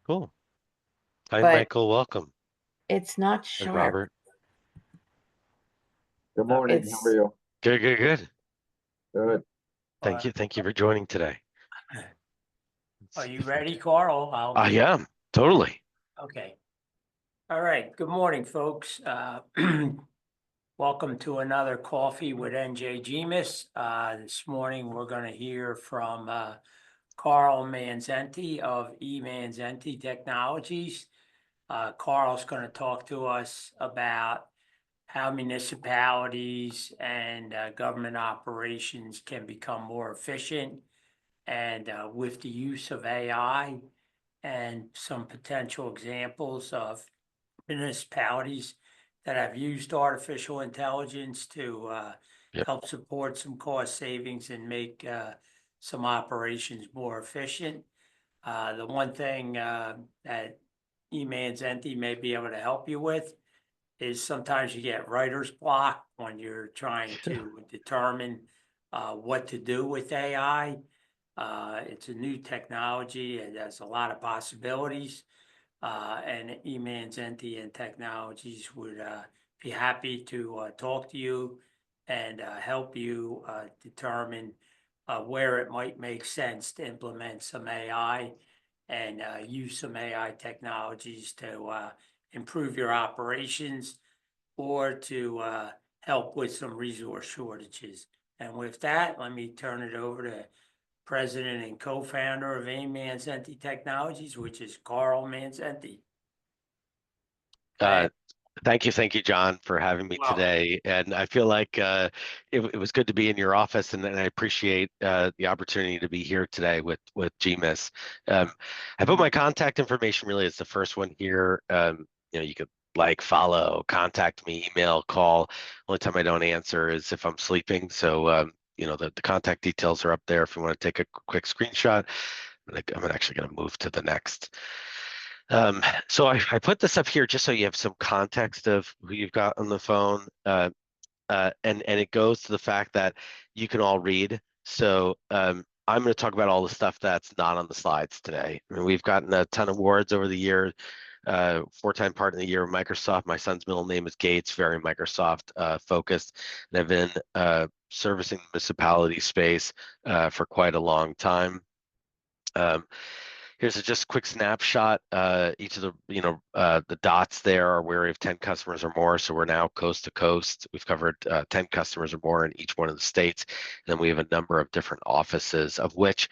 Cool. Hi, but Michael. Welcome. it's not And sharp. Robert. Good morning. How are It's you? Good, good, good. Good. Thank Uh, you. Thank you for joining today. Let's Are see you if I, ready, Carl? I am. Totally. Okay. All right. Good morning, folks. Welcome to another Coffee with NJ GMIS. This morning, we're going to hear from Carl Manzenti of eMazzanti Technologies. Carl's going to talk to us about how municipalities and government operations can become more efficient and with the use of AI and some potential examples of municipalities that have used artificial intelligence to Yep. help support some cost savings and make some operations more efficient. The one thing that eMazzanti may be able to help you with is sometimes you get writer's block when you're trying to determine what to do with AI. It's a new technology. It has a lot of possibilities. And eMazzanti and Technologies would be happy to talk to you and help you determine where it might make sense to implement some AI and use some AI technologies to improve your operations or to help with some resource shortages. And with that, let me turn it over to President and co-founder of eMazzanti Technologies, which is Carl Manzenti. Uh, thank you, John, for having me Welcome. today. And I feel like it was good to be in your office, and I appreciate the opportunity to be here today with GMIS. I put my contact information really as the first one here. You could like, follow, contact me, email, call. Only time I don't answer is if I'm sleeping. So the contact details are up there if you want to take a quick screenshot. I'm actually going to move to the next. So I put this up here just so you have some context of who you've got on the phone, and it goes to the fact that you can all read. So I'm going to talk about all the stuff that's not on the slides today. I mean, we've gotten a ton of awards over the year. Four-time Partner of the Year of Microsoft. My son's middle name is Gates, very Microsoft focused, and I've been servicing the municipality space for quite a long time. Here's just a quick snapshot. Each of the dots there are where we have 10 customers or more. So we're now coast to coast. We've covered 10 customers or more in each one of the states. And then we have a number of different offices, of which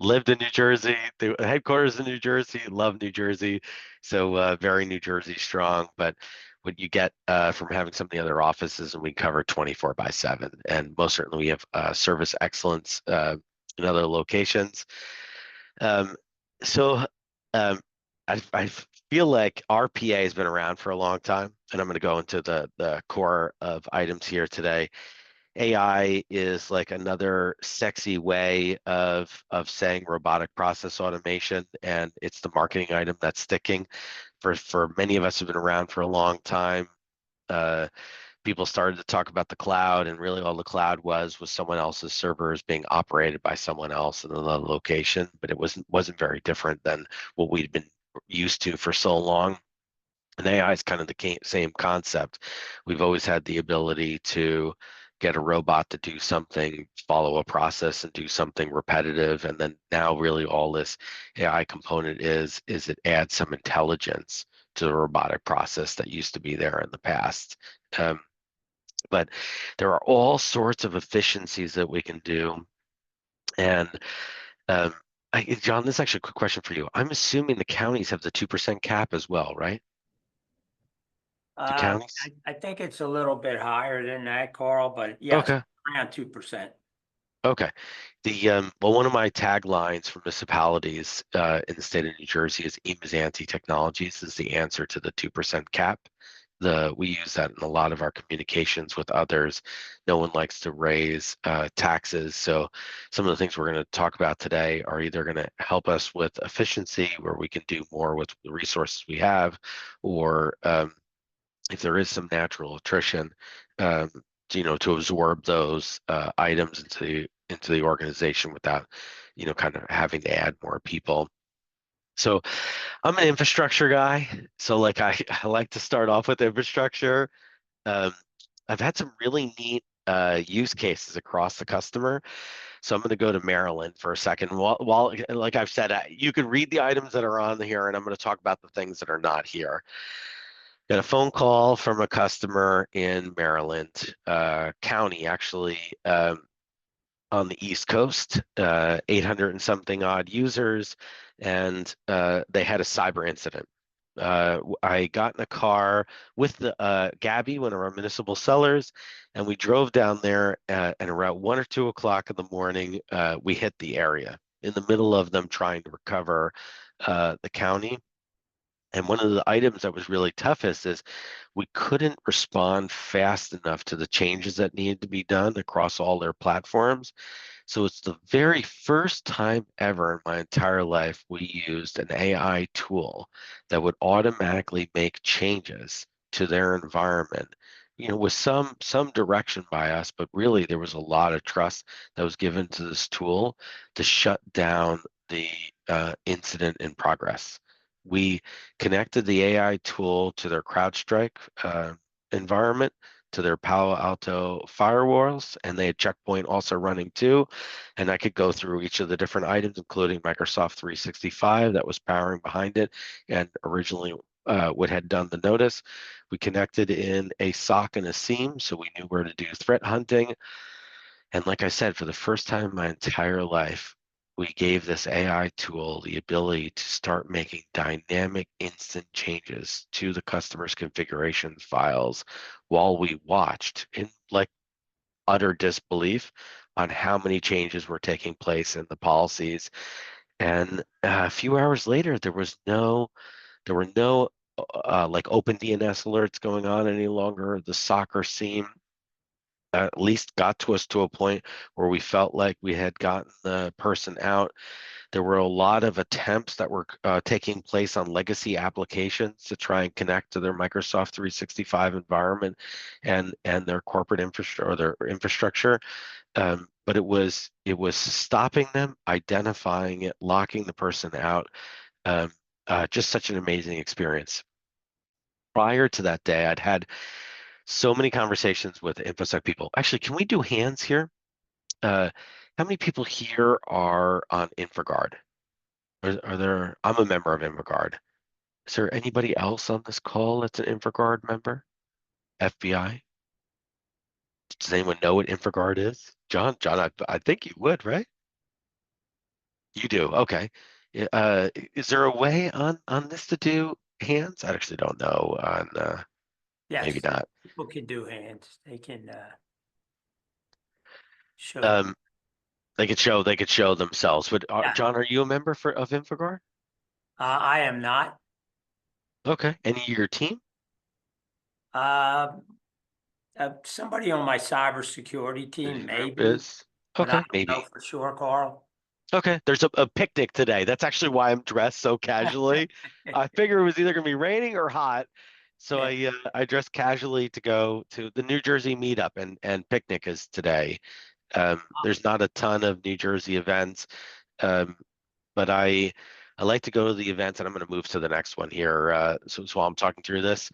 lived in New Jersey. The headquarters in New Jersey, love New Jersey. So very New Jersey strong. But what you get from having some of the other offices, and we cover 24/7. And most certainly we have service excellence in other locations. Um, so um, I feel like RPA has been around for a long time, and I'm going to go into the core of items here today. AI is like another sexy way of saying robotic process automation, and it's the marketing item that's sticking. For many of us who've been around for a long time, people started to talk about the cloud, and really all the cloud was someone else's servers being operated by someone else in another location, but it wasn't very different than what we'd been used to for so long. And AI is kind of the same concept. We've always had the ability to get a robot to do something, follow a process, and do something repetitive. And then now really all this AI component is it adds some intelligence to the robotic process that used to be there in the past. But there are all sorts of efficiencies that we can do. And um, John, this is actually a quick question for you. I'm assuming the counties have the 2% cap as well, right? The counties? I think it's a little bit higher than that, Carl, but yes, Okay. around 2%. Okay. Well, one of my taglines for municipalities in the state of New Jersey is eMazzanti Technologies is the answer to the 2% cap. We use that in a lot of our communications with others. No one likes to raise taxes, so some of the things we're going to talk about today are either going to help us with efficiency, where we can do more with the resources we have, or if there is some natural attrition, um, to absorb those items into the organization without, kind of having to add more people. So I'm an infrastructure guy. So like I like to start off with infrastructure. Um, I've had some really neat use cases across the customer. So I'm going to go to Maryland for a second. While like I've said, you can read the items that are on here, and I'm going to talk about the things that are not here. Got a phone call from a customer in Maryland County, actually, on the East Coast, 800 and something odd users, and they had a cyber incident. I got in a car with the Gabby, one of our municipal sellers, and we drove down there. And around 1 or 2 o'clock in the morning, we hit the area in the middle of them trying to recover the county. And one of the items that was really toughest is we couldn't respond fast enough to the changes that needed to be done across all their platforms. So it's the very first time ever in my entire life we used an AI tool that would automatically make changes to their environment, with some direction by us, but really there was a lot of trust that was given to this tool to shut down the incident in progress. We connected the AI tool to their CrowdStrike environment, to their Palo Alto firewalls, and they had Checkpoint also running too. And I could go through each of the different items, including Microsoft 365 that was powering behind it, and originally what had done the notice. We connected in a SOC and a SIEM, so we knew where to do threat hunting. And like I said, for the first time in my entire life, we gave this AI tool the ability to start making dynamic instant changes to the customer's configuration files while we watched in like utter disbelief on how many changes were taking place in the policies. And a few hours later, there were no like open DNS alerts going on any longer. The soccer SIEM at least got to us to a point where we felt like we had gotten the person out. There were a lot of attempts that were taking place on legacy applications to try and connect to their Microsoft 365 environment and their corporate infrastructure or their infrastructure. But it was stopping them, identifying it, locking the person out. Um, just such an amazing experience. Prior to that day, I'd had so many conversations with InfoSec people. Actually, can we do hands here? How many people here are on InfoGuard? Are there? I'm a member of InfoGuard. Is there anybody else on this call that's an InfoGuard member? FBI? Does anyone know what InfoGuard is? John, I think you would, right? You do. Okay. Is there a way on this to do hands? I actually don't know. On maybe Yes, not. people can do hands. They can show. Um, they could show themselves. But Yeah. John, are you a member of InfoGuard? I am not. Okay. Any of your team? Uh, somebody on my cybersecurity team, Group maybe, is but I okay. don't know Maybe. for sure, Carl. Okay. There's a picnic today. That's actually why I'm dressed so casually. I figure it was either gonna be raining or hot, so I dressed casually to go to the New Jersey meetup, and picnic is today. There's not a ton of New Jersey events, um, but I like to go to the events, and I'm going to move to the next one here. So while I'm talking through this,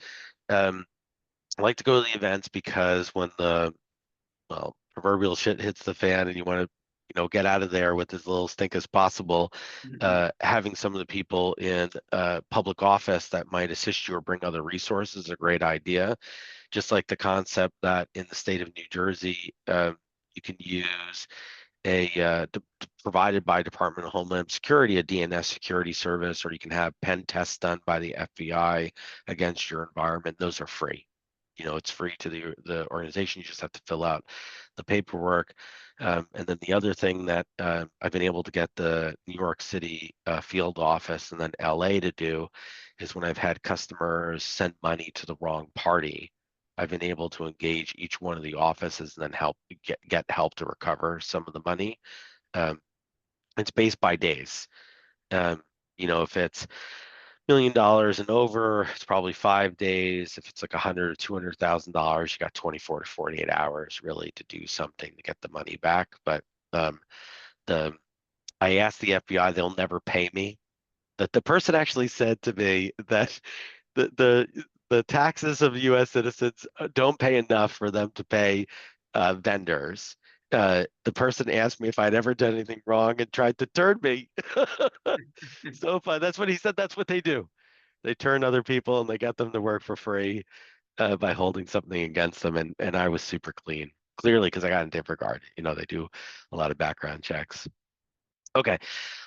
um, I like to go to the events because when the proverbial shit hits the fan and you want to, get out of there with as little stink as possible, Mhm. having some of the people in public office that might assist you or bring other resources is a great idea. Just like the concept that in the state of New Jersey, you can use provided by Department of Homeland Security, a DNS security service, or you can have pen tests done by the FBI against your environment. Those are free. It's free to the organization. You just have to fill out the paperwork. And then the other thing that I've been able to get the New York City field office and then LA to do is when I've had customers send money to the wrong party, I've been able to engage each one of the offices and then help get help to recover some of the money. Um, it's based by days. Um, if it's $1 million and over, it's probably 5 days. If it's like 100 or $200,000, you got 24 to 48 hours really to do something to get the money back. But um, the I asked the FBI, they'll never pay me that the person actually said to me that the taxes of U.S. citizens don't pay enough for them to pay vendors. The person asked me if I'd ever done anything wrong and tried to turn me. So fun. That's what he said. That's what they do. They turn other people and they get them to work for free by holding something against them. And I was super clean, clearly because I got in disregard. You know, they do a lot of background checks. Okay,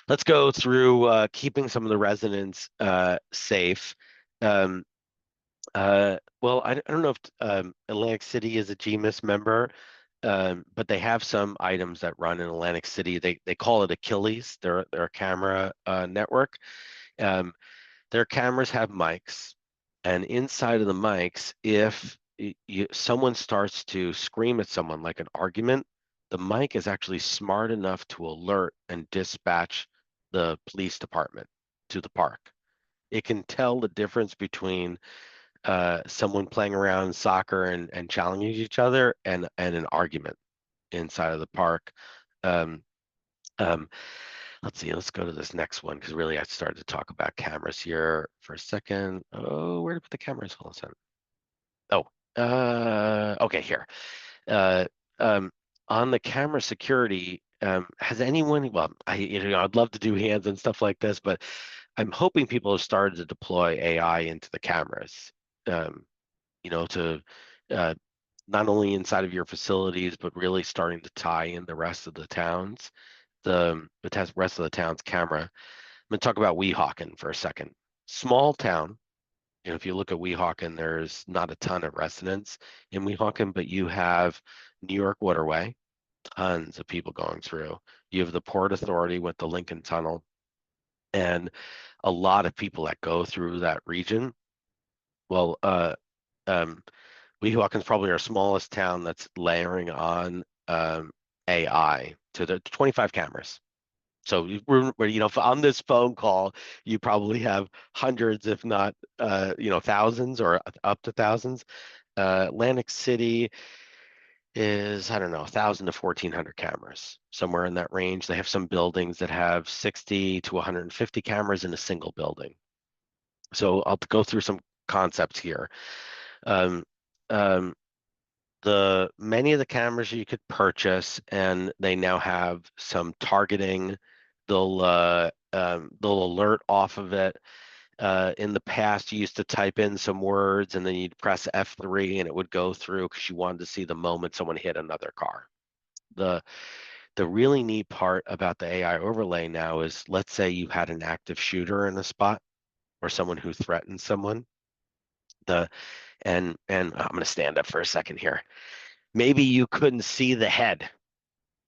let's go through keeping some of the residents safe. Um, well, I don't know if Atlantic City is a GMIS member, but they have some items that run in Atlantic City. They call it Achilles. They're a camera network. Um, their cameras have mics, and inside of the mics, if someone starts to scream at someone like an argument, the mic is actually smart enough to alert and dispatch the police department to the park. It can tell the difference between someone playing around soccer and challenging each other and an argument inside of the park. Um, um, let's see, let's go to this next one because really I started to talk about cameras here for a second. Oh, where to put the cameras? Hold on a second. Oh, okay, here. Uh, um, on the camera security, has anyone, well, I'd love to do hands and stuff like this, but I'm hoping people have started to deploy AI into the cameras, um, to uh, not only inside of your facilities, but really starting to tie in the rest of the towns, the rest of the town's camera. I'm going to talk about Weehawken for a second. Small town. If you look at Weehawken, there's not a ton of residents in Weehawken, but you have New York Waterway, tons of people going through. You have the Port Authority with the Lincoln Tunnel, and a lot of people that go through that region. Well, um, Weehawken's probably our smallest town that's layering on AI to the 25 cameras. So on this phone call, you probably have hundreds, if not, thousands or up to thousands. Atlantic City is, I don't know, 1,000 to 1,400 cameras, somewhere in that range. They have some buildings that have 60 to 150 cameras in a single building. So I'll go through some concepts here. Um, um, many of the cameras you could purchase, and they now have some targeting. They'll alert off of it. In the past, you used to type in some words and then you'd press F3 and it would go through because you wanted to see the moment someone hit another car. The really neat part about the AI overlay now is, let's say you had an active shooter in a spot or someone who threatened someone. And I'm going to stand up for a second here. Maybe you couldn't see the head.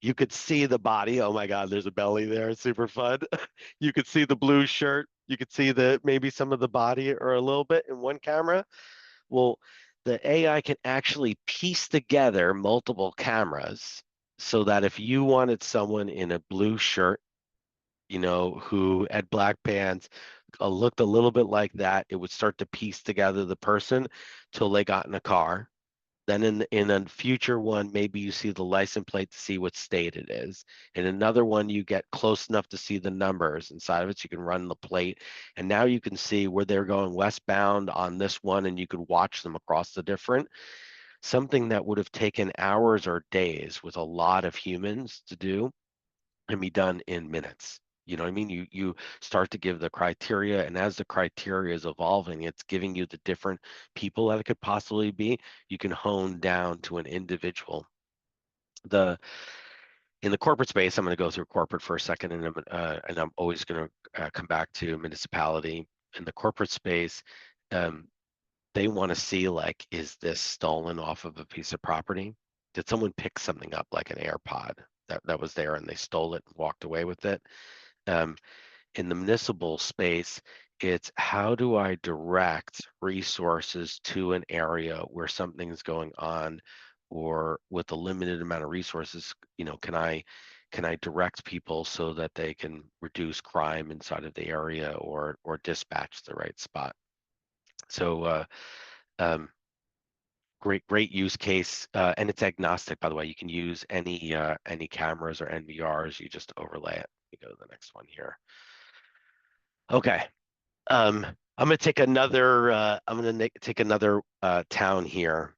You could see the body. Oh my God, there's a belly there. It's super fun. You could see the blue shirt. You could see maybe some of the body or a little bit in one camera. Well, the AI can actually piece together multiple cameras so that if you wanted someone in a blue shirt, who had black pants, looked a little bit like that, it would start to piece together the person till they got in a car. Then in a future one, maybe you see the license plate to see what state it is. In another one, you get close enough to see the numbers inside of it, so you can run the plate. And now you can see where they're going westbound on this one, and you could watch them across the different. Something that would have taken hours or days with a lot of humans to do can be done in minutes. You know what I mean? You start to give the criteria, and as the criteria is evolving, it's giving you the different people that it could possibly be. You can hone down to an individual. In the corporate space, I'm going to go through corporate for a second, and I'm always going to come back to municipality. In the corporate space, they want to see, like, is this stolen off of a piece of property? Did someone pick something up like an AirPod that was there and they stole it and walked away with it? In the municipal space, it's how do I direct resources to an area where something's going on, or with a limited amount of resources, can I direct people so that they can reduce crime inside of the area or dispatch the right spot? So great use case, and it's agnostic, by the way. You can use any cameras or NVRs. You just overlay it. We go to the next one here. Okay. I'm gonna take another. Take another town here,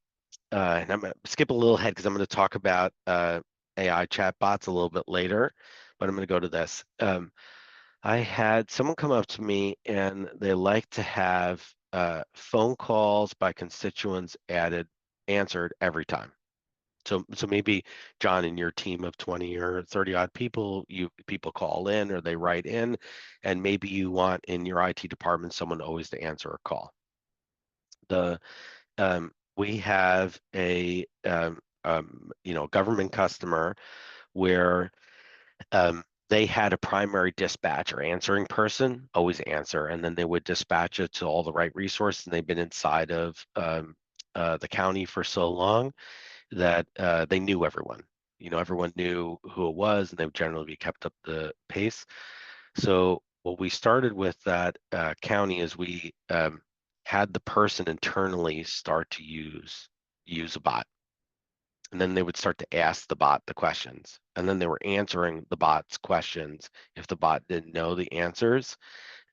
and I'm gonna skip a little ahead because I'm gonna talk about AI chatbots a little bit later. But I'm gonna go to this. I had someone come up to me and they like to have phone calls by constituents answered every time. So maybe John, in your team of 20 or 30 odd people, people call in or they write in, and maybe you want in your IT department someone always to answer a call. We have a government customer where they had a primary dispatcher answering person always answer, and then they would dispatch it to all the right resources. And they've been inside of the county for so long that they knew everyone. Everyone knew who it was, and they would generally be kept up the pace. So what we started with that county is we had the person internally start to use a bot, and then they would start to ask the bot the questions, and then they were answering the bot's questions if the bot didn't know the answers.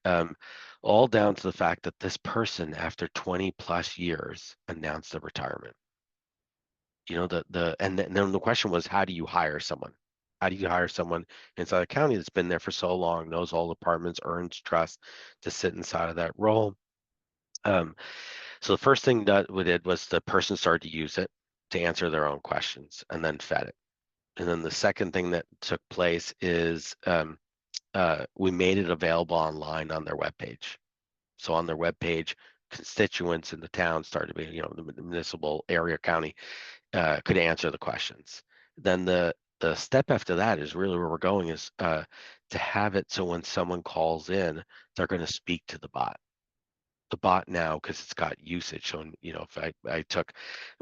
Um, all down to the fact that this person, after 20 plus years, announced their retirement. Then the question was, how do you hire someone? How do you hire someone inside a county that's been there for so long, knows all departments, earns trust to sit inside of that role? So the first thing that we did was the person started to use it to answer their own questions and then fed it. And then the second thing that took place is we made it available online on their webpage. So on their webpage, constituents in the town started to be, the municipal area county could answer the questions. Then the step after that is really where we're going is to have it so when someone calls in, they're going to speak to the bot. The bot now, because it's got usage. So, if I took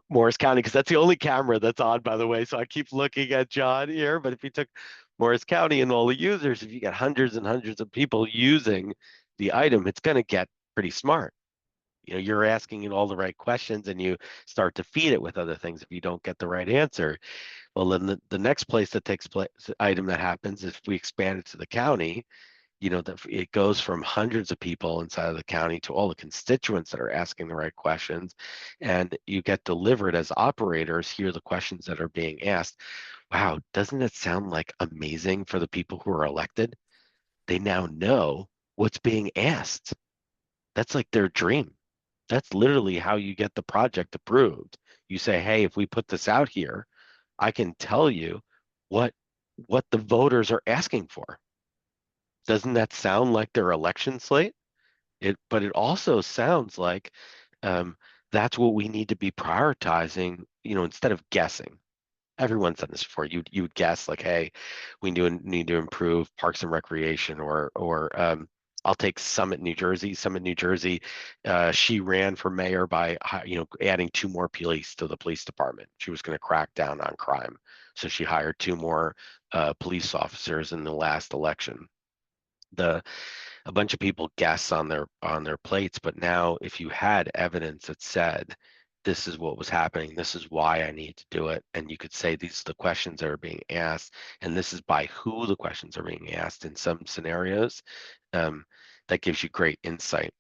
Morris County, because that's the only camera that's on, by the way. So I keep looking at John here. But if you took Morris County and all the users, if you get hundreds and hundreds of people using the item, it's going to get pretty smart. You're asking it all the right questions and you start to feed it with other things if you don't get the right answer. Well, then the next place that takes place, item that happens is if we expand it to the county, that it goes from hundreds of people inside of the county to all the constituents that are asking the right questions, and you get delivered as operators here the questions that are being asked. Wow, doesn't it sound like amazing for the people who are elected? They now know what's being asked. That's like their dream. That's literally how you get the project approved. You say, hey, if we put this out here, I can tell you what the voters are asking for. Doesn't that sound like their election slate? But it also sounds like um, that's what we need to be prioritizing, instead of guessing. Everyone's done this before. You would guess like, hey, we need to improve parks and recreation, or I'll take Summit, New Jersey. Summit, New Jersey, she ran for mayor by adding 2 more police to the police department. She was going to crack down on crime, so she hired 2 more police officers in the last election. A bunch of people guess on their plates, but now if you had evidence that said this is what was happening, this is why I need to do it, and you could say these are the questions that are being asked, and this is by who the questions are being asked in some scenarios, that gives you great insight.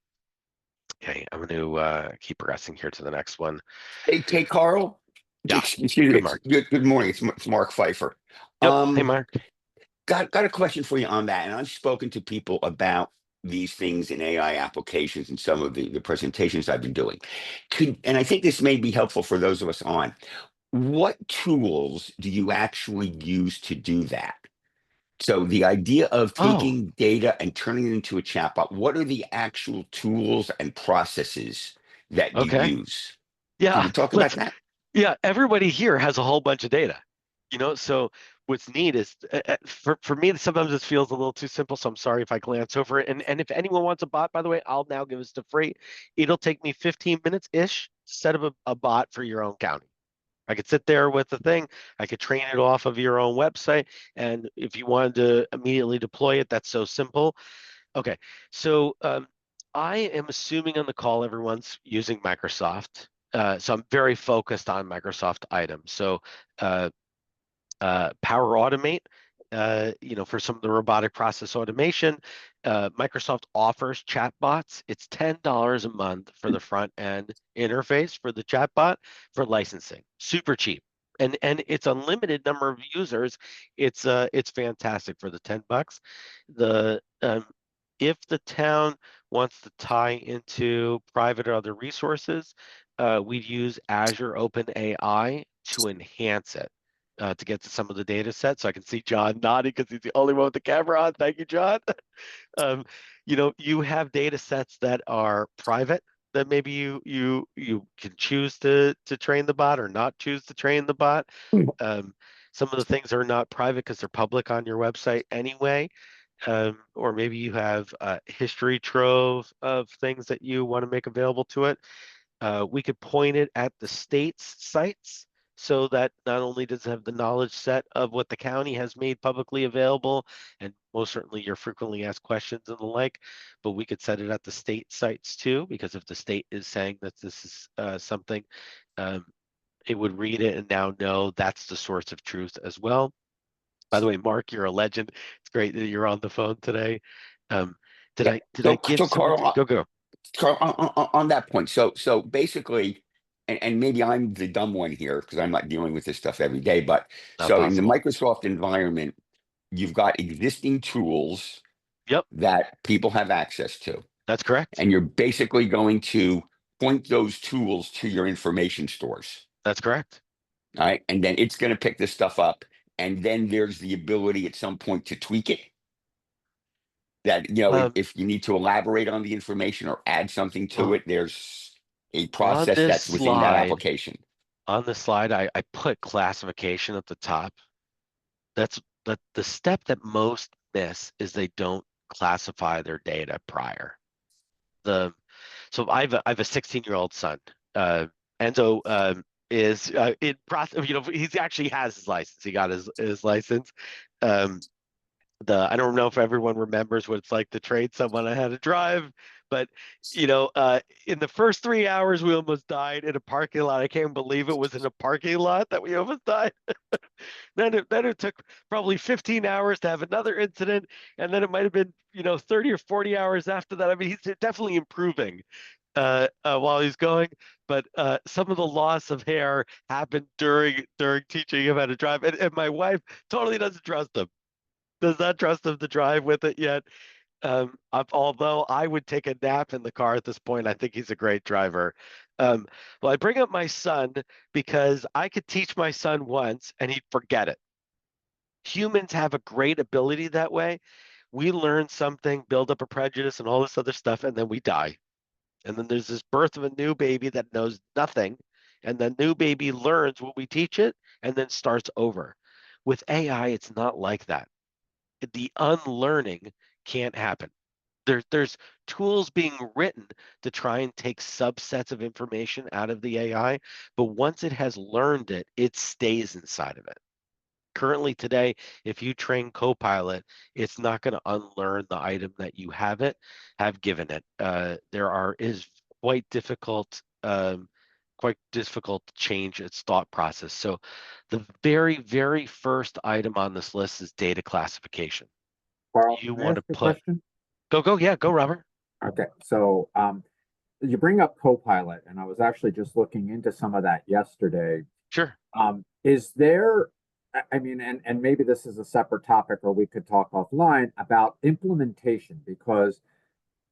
Okay, I'm going to keep progressing here to the next one. Hey, Carl. Yeah, Excuse me. good, Mark. Good morning. It's Mark Pfeiffer. Yep. Hey, Mark. Got a question for you on that. And I've spoken to people about these things in AI applications and some of the presentations I've been doing. And I think this may be helpful for those of us on. What tools do you actually use to do that? So the idea of Oh, taking data and turning it into a chatbot, what are the actual tools and processes that you okay. use? Can Yeah, we talk about that? everybody here has a whole bunch of data, so what's neat is for me, sometimes this feels a little too simple. So I'm sorry if I glance over it. And if anyone wants a bot, by the way, I'll now give this to free. It'll take me 15 minutes ish to set up a bot for your own county. I could sit there with the thing. I could train it off of your own website. And if you wanted to immediately deploy it, that's so simple. Okay. So I am assuming on the call, everyone's using Microsoft. So I'm very focused on Microsoft items. So Power Automate, for some of the robotic process automation, Microsoft offers chatbots. It's $10 a month for the front end interface for the chatbot for licensing. Super cheap. And it's unlimited number of users. It's fantastic for the $10. The if the town wants to tie into private or other resources, we'd use Azure OpenAI to enhance it. To get to some of the data sets. So I can see John nodding because he's the only one with the camera on. Thank you, John. You have data sets that are private that maybe you can choose to train the bot or not choose to train the bot. Some of the things are not private because they're public on your website anyway. Or maybe you have a history trove of things that you want to make available to it. We could point it at the state's sites so that not only does it have the knowledge set of what the county has made publicly available, and most certainly your frequently asked questions and the like, but we could set it at the state sites too, because if the state is saying that this is something, it would read it and now know that's the source of truth as well. By the way, Mark, you're a legend. It's great that you're on the phone today. Did Yeah. I So, give so some? Carl, Go. Carl, on that point, so basically, and maybe I'm the dumb one here because I'm not dealing with this stuff every day, but Not so in the possible. Microsoft environment, you've got existing tools Yep, that people have access to, that's correct. and you're basically going to point those tools to your information stores, That's correct. all right? And then it's going to pick this stuff up, and then there's the ability at some point to tweak it. That, if you need to elaborate on the information or add something to it, there's a On process this that's within that slide, application. I put classification at the top. That's the step that most miss is they don't classify their data prior. So I have a 16-year-old son. Enzo is in process. He actually has his license. He got his license. I don't know if everyone remembers what it's like to train someone on how to drive, but in the first 3 hours we almost died in a parking lot. I can't believe it was in a parking lot that we almost died. Then it took probably 15 hours to have another incident, and then it might have been 30 or 40 hours after that. I mean, he's definitely improving while he's going, but some of the loss of hair happened during teaching him how to drive, and my wife totally doesn't trust him. Does not trust him to drive with it yet. Although I would take a nap in the car at this point, I think he's a great driver. Well, I bring up my son because I could teach my son once and he'd forget it. Humans have a great ability that way. We learn something, build up a prejudice and all this other stuff, and then we die. And then there's this birth of a new baby that knows nothing. And the new baby learns what we teach it and then starts over. With AI, it's not like that. The unlearning can't happen. There's tools being written to try and take subsets of information out of the AI, but once it has learned it, it stays inside of it. Currently today, if you train Copilot, it's not going to unlearn the item that you have given it. Is quite difficult, to change its thought process. So the very, very first item on this list is data classification. Carl, You can I want ask to a put, question? go, Robert. Okay, so you bring up Copilot, and I was actually just looking into some of that yesterday. Sure. Is there, I mean, and maybe this is a separate topic, or we could talk offline about implementation, because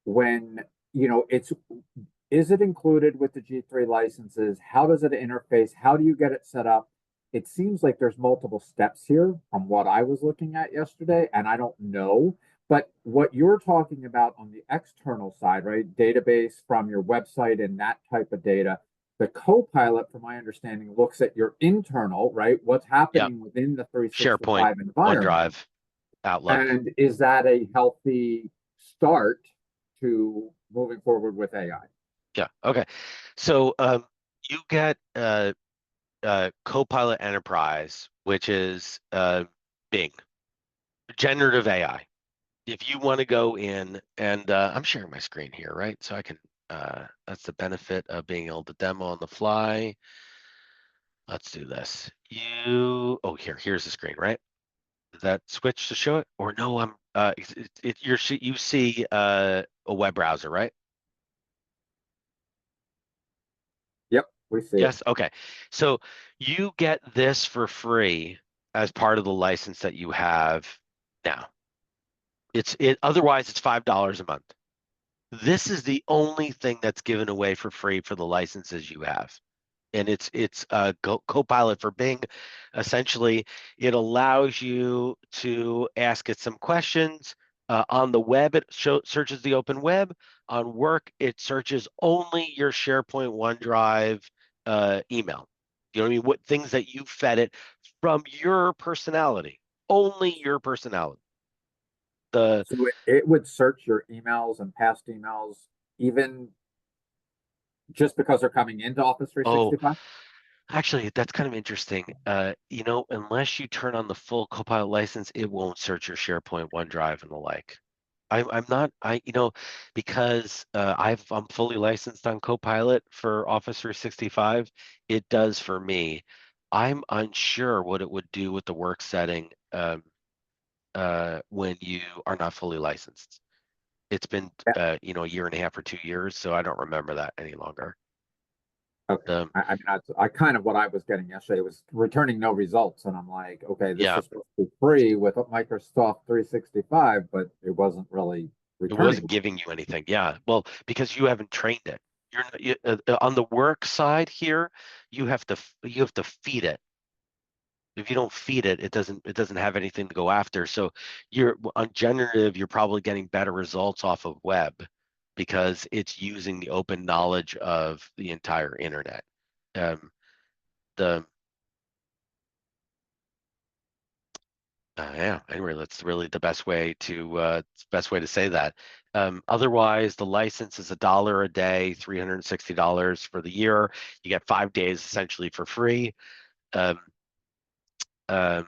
when, is it included with the G3 licenses? How does it interface? How do you get it set up? It seems like there's multiple steps here from what I was looking at yesterday, and I don't know. But what you're talking about on the external side, right? Database from your website and that type of data. The Copilot, from my understanding, looks at your internal, right? What's Yep. happening within the SharePoint, 365 environment. OneDrive, Outlook. And is that a healthy start to moving forward with AI? Yeah. Okay. So you get Copilot Enterprise, which is Bing, generative AI. If you want to go in and I'm sharing my screen here, right? So I can, that's the benefit of being able to demo on the fly. Let's do this. Here's the screen, right? Does that switch to show it? Or no, I'm you see a web browser, right? Yep, we see it. Yes. Okay. So you get this for free as part of the license that you have now. Otherwise it's $5 a month. This is the only thing that's given away for free for the licenses you have. And it's Copilot for Bing. Essentially, it allows you to ask it some questions. On the web, it searches the open web. On work, it searches only your SharePoint, OneDrive, email. You know what I mean? What things that you fed it from your personality, only your personality. So it would search your emails and past emails, even just because they're coming into Office Oh, 365? actually, that's kind of interesting. Unless you turn on the full Copilot license, it won't search your SharePoint, OneDrive, and the like. I'm not, because I'm fully licensed on Copilot for Office 365. It does for me. I'm unsure what it would do with the work setting when you are not fully licensed. It's been, a year and a half or 2 years, so I don't remember that any longer. Okay. I mean, I kind of what I was getting yesterday was returning no results, and I'm like, okay, this Yeah. is supposed to be free with Microsoft 365, but it wasn't really It returning. wasn't giving you anything. Yeah. Well, because you haven't trained it. On the work side here, you have to feed it. If you don't feed it, it doesn't have anything to go after. So you're on generative, you're probably getting better results off of web because it's using the open knowledge of the entire internet. Um, the Yeah, anyway, that's really the best way to say that. Otherwise, the license is $1 a day, $360 for the year. You get 5 days essentially for free. Um, um,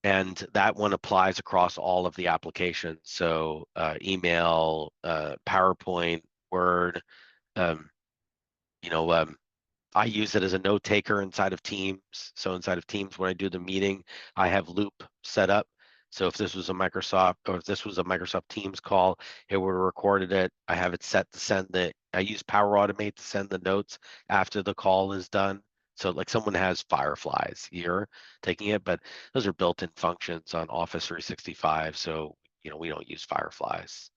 and that one applies across all of the applications. So email, PowerPoint, Word, um, you know, I use it as a note taker inside of Teams. So inside of Teams, when I do the meeting, I have Loop set up. So if this was a Microsoft Teams call, it would have recorded it. I have it set to I use Power Automate to send the notes after the call is done. So like someone has Fireflies here taking it, but those are built-in functions on Office 365. So, we don't use Fireflies.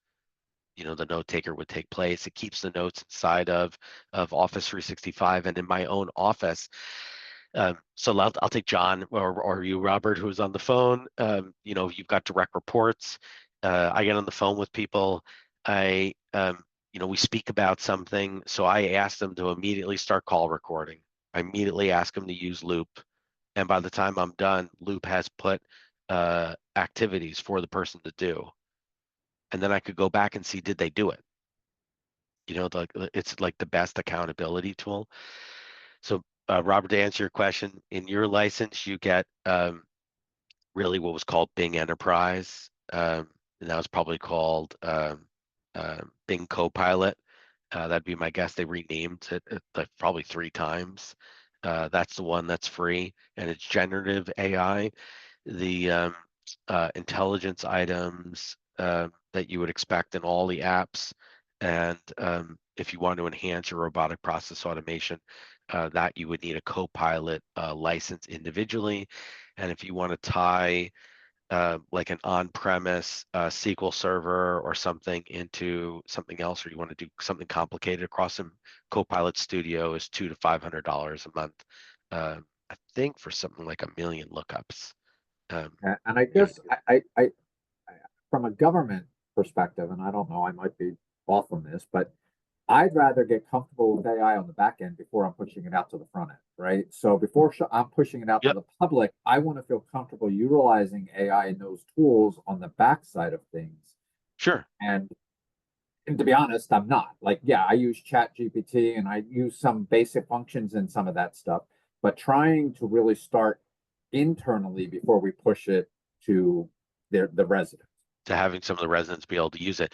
The note taker would take place. It keeps the notes inside of Office 365 and in my own office. So I'll take John or you, Robert, who's on the phone. You've got direct reports. I get on the phone with people. We speak about something. So I ask them to immediately start call recording. I immediately ask them to use Loop. And by the time I'm done, Loop has put activities for the person to do. And then I could go back and see, did they do it? It's like the best accountability tool. So, Robert, to answer your question, in your license, you get really what was called Bing Enterprise, and that was probably called Bing Copilot. That'd be my guess. They renamed it like probably 3 times. That's the one that's free, and it's generative AI. The intelligence items that you would expect in all the apps. And if you want to enhance your robotic process automation, that you would need a Copilot license individually. And if you want to tie like an on-premise SQL server or something into something else, or you want to do something complicated across some, Copilot Studio is $200 to $500 a month. I think for something like 1 million lookups. And I guess from a government perspective, and I don't know, I might be off on this, but I'd rather get comfortable with AI on the back end before I'm pushing it out to the front end, right? So before I'm pushing it out to Yep, the public, I want to feel comfortable utilizing AI and those tools on the back side of things. sure. And to be honest, I'm not. Like, yeah, I use Chat GPT and I use some basic functions and some of that stuff, but trying to really start internally before we push it to the residents. To having some of the residents be able to use it.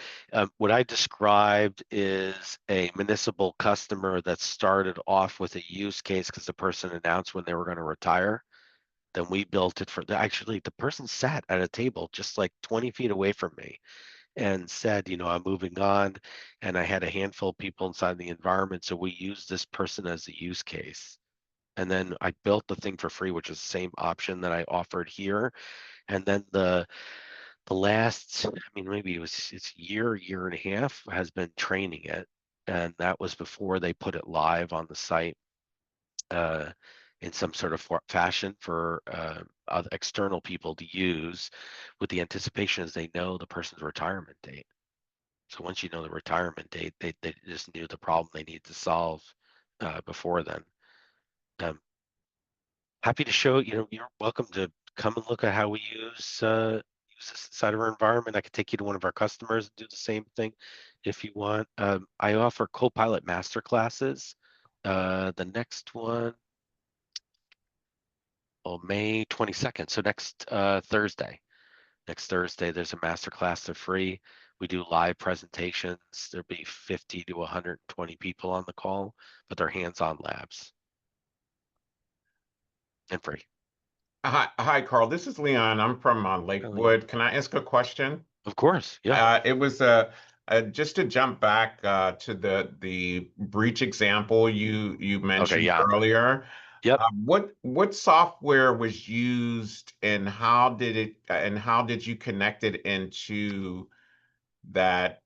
What I described is a municipal customer that started off with a use case because the person announced when they were going to retire. Then we built it for actually the person sat at a table just like 20 feet away from me and said, I'm moving on. And I had a handful of people inside the environment. So we used this person as a use case. And then I built the thing for free, which is the same option that I offered here. And then the last, maybe it's year and a half has been training it. And that was before they put it live on the site in some sort of fashion for other external people to use, with the anticipation as they know the person's retirement date. So once you know the retirement date, they just knew the problem they need to solve before then. Happy to show, you're welcome to come and look at how we use this inside of our environment. I could take you to one of our customers and do the same thing if you want. I offer Copilot master classes. The next one, May 22nd. So next Thursday. Next Thursday, there's a master class. They're free. We do live presentations. There'll be 50 to 120 people on the call, but they're hands-on labs and free. Hi, Carl. This is Leon. I'm from Lakewood. Can I ask a question? Of course, yeah. It was just to jump back to the breach example you mentioned yeah. earlier. Yep. What software was used, and how did you connect it into that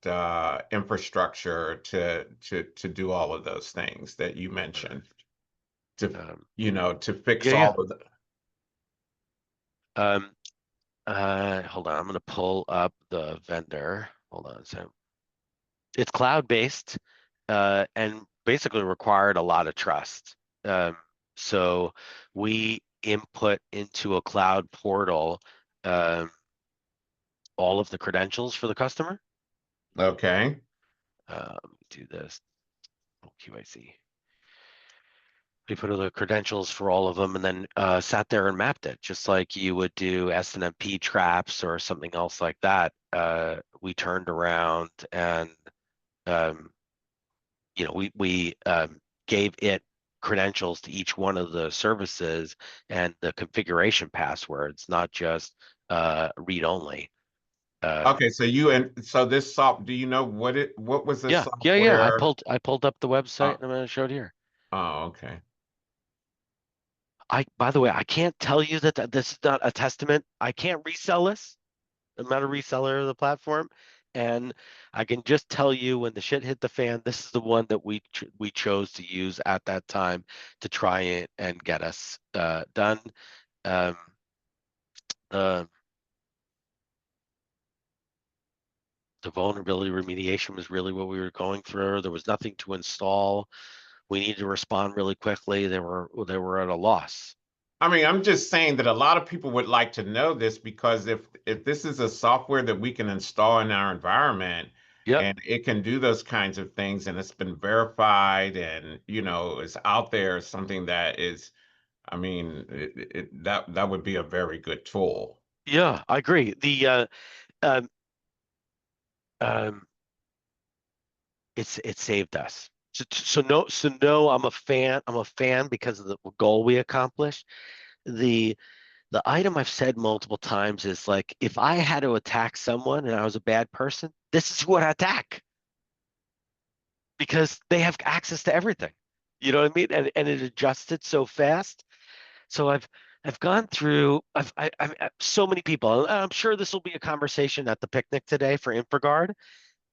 infrastructure to do all of those things that you mentioned, to fix all of the. Hold on, I'm gonna pull up the vendor. Hold on. So it's cloud-based and basically required a lot of trust. So we input into a cloud portal all of the credentials for the customer. Okay. Do this. QIC. We put all the credentials for all of them, and then sat there and mapped it, just like you would do SNMP traps or something else like that. We turned around and we gave it credentials to each one of the services and the configuration passwords, not just read only. Okay, so do you know what was the Yeah. I software? pulled up the website Uh, and I'm gonna show it here. oh, okay. By the way, I can't tell you that this is not a testament. I can't resell this. I'm not a reseller of the platform, and I can just tell you when the shit hit the fan, this is the one that we chose to use at that time to try it and get us done. The vulnerability remediation was really what we were going through. There was nothing to install. We needed to respond really quickly. They were at a loss. I mean, I'm just saying that a lot of people would like to know this, because if this is a software that we can install in our environment, Yep. and it can do those kinds of things, and it's been verified, and it's out there, something that is, I mean, that would be a very good tool. Yeah, I agree. It saved us. So no, I'm a fan. I'm a fan because of the goal we accomplished. The item I've said multiple times is like, if I had to attack someone and I was a bad person, this is who I'd attack, because they have access to everything. You know what I mean? And it adjusted so fast. So I've gone through. I've so many people. And I'm sure this will be a conversation at the picnic today for InfraGard.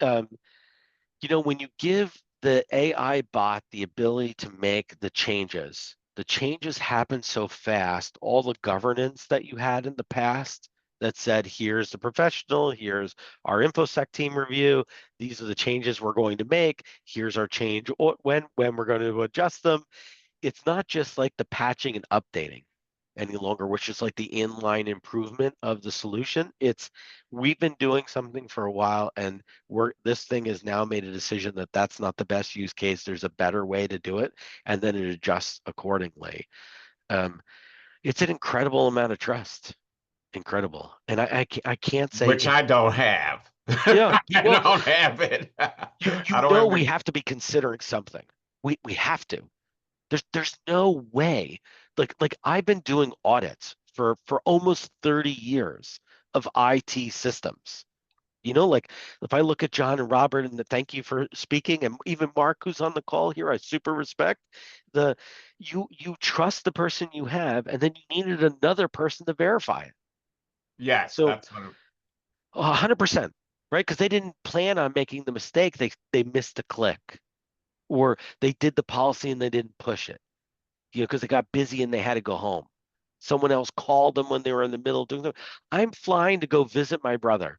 When you give the AI bot the ability to make the changes happen so fast. All the governance that you had in the past that said, here's the professional, here's our InfoSec team review, these are the changes we're going to make, here's our change, when we're going to adjust them. It's not just like the patching and updating any longer, which is like the inline improvement of the solution. We've been doing something for a while, and this thing has now made a decision that that's not the best use case. There's a better way to do it, and then it adjusts accordingly. It's an incredible amount of trust, incredible, and I can't say Which I don't have. Yeah, I well, don't have it. you I don't know have we it. have to be considering something. We have to. There's no way. Like I've been doing audits for almost 30 years of IT systems. Like if I look at John and Robert, and thank you for speaking, and even Mark, who's on the call here, I super respect the you trust the person you have, and then you needed another person to verify it. Yes, So that's what. 100%, right? Because they didn't plan on making the mistake. They missed a click, or they did the policy and they didn't push it, because they got busy and they had to go home. Someone else called them when they were in the middle of doing them. I'm flying to go visit my brother.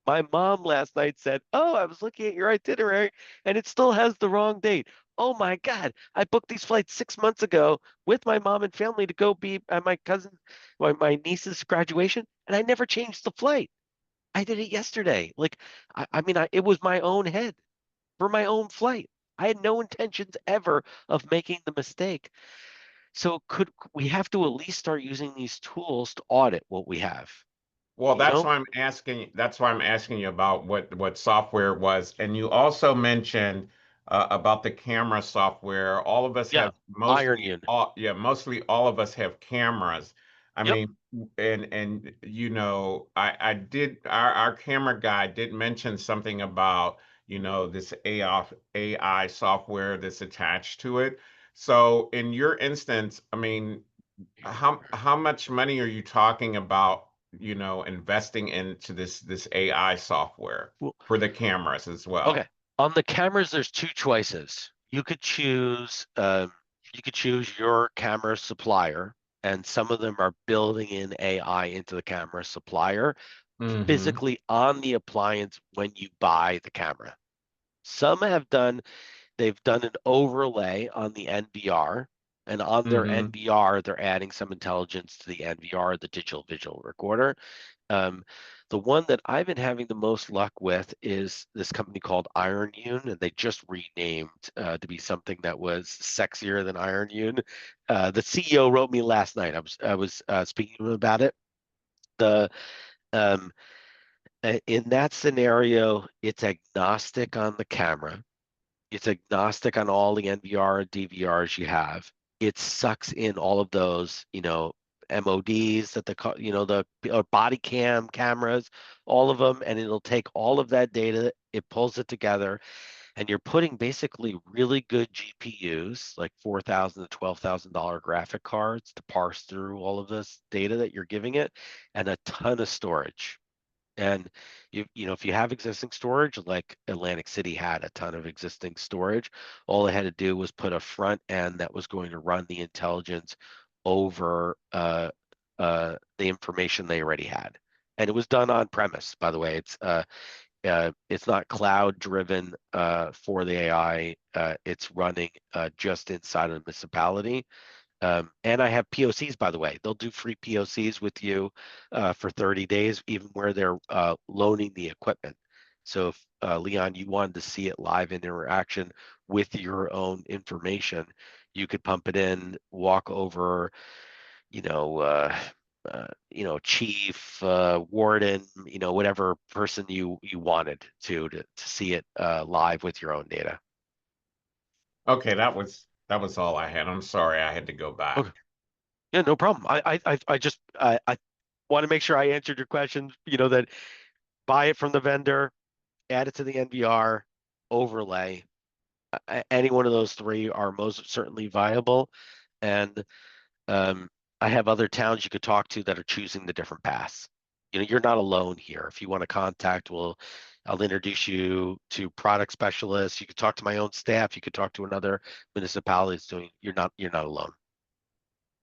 My mom last night said, "Oh, I was looking at your itinerary and it still has the wrong date." Oh my God, I booked these flights 6 months ago with my mom and family to go be at my niece's graduation, and I never changed the flight. I did it yesterday. Like, it was my own head for my own flight. I had no intentions ever of making the mistake. So could we have to at least start using these tools to audit what we have? Well, You that's know? why I'm asking. That's why I'm asking you about what software it was, and you also mentioned about the camera software. All of us Yeah. have Iron mostly Union. all yeah, mostly all of us have cameras. I Yep. mean, and I did our camera guy did mention something about this AI software that's attached to it. So in your instance, I mean, how much money are you talking about, investing into this AI software Well, for the cameras as okay. well? On the cameras, there's two choices. You could choose your camera supplier, and some of them are building in AI into the camera supplier Mm-hmm. physically on the appliance when you buy the camera. Some they've done an overlay on the NVR, and on their Mm-hmm. NVR, they're adding some intelligence to the NVR, the digital visual recorder. Um, the one that I've been having the most luck with is this company called Iron Iron, and they just renamed to be something that was sexier than Iron Iron. The CEO wrote me last night. I was speaking to him about it. The um, In that scenario, it's agnostic on the camera. It's agnostic on all the NVR and DVRs you have. It sucks in all of those, MODs that the body cam cameras, all of them, and it'll take all of that data. It pulls it together, and you're putting basically really good GPUs, like $4,000 to $12,000 graphic cards, to parse through all of this data that you're giving it, and a ton of storage. And if you have existing storage, like Atlantic City had a ton of existing storage, all they had to do was put a front end that was going to run the intelligence over the information they already had. And it was done on premise, by the way. It's not cloud driven for the AI. It's running just inside of the municipality. And I have POCs, by the way. They'll do free POCs with you for 30 days, even where they're loaning the equipment. So if Leon, you wanted to see it live in interaction with your own information, you could pump it in, walk over, you know, chief, warden, whatever person you wanted to see it live with your own data. Okay, that was all I had. I'm sorry I had to go back. Okay. Yeah, no problem. I just I want to make sure I answered your question. That buy it from the vendor, add it to the NVR, overlay. Any one of those three are most certainly viable. And I have other towns you could talk to that are choosing the different paths. You're not alone here. If you want to contact, I'll introduce you to product specialists. You could talk to my own staff. You could talk to another municipality that's doing. You're not alone.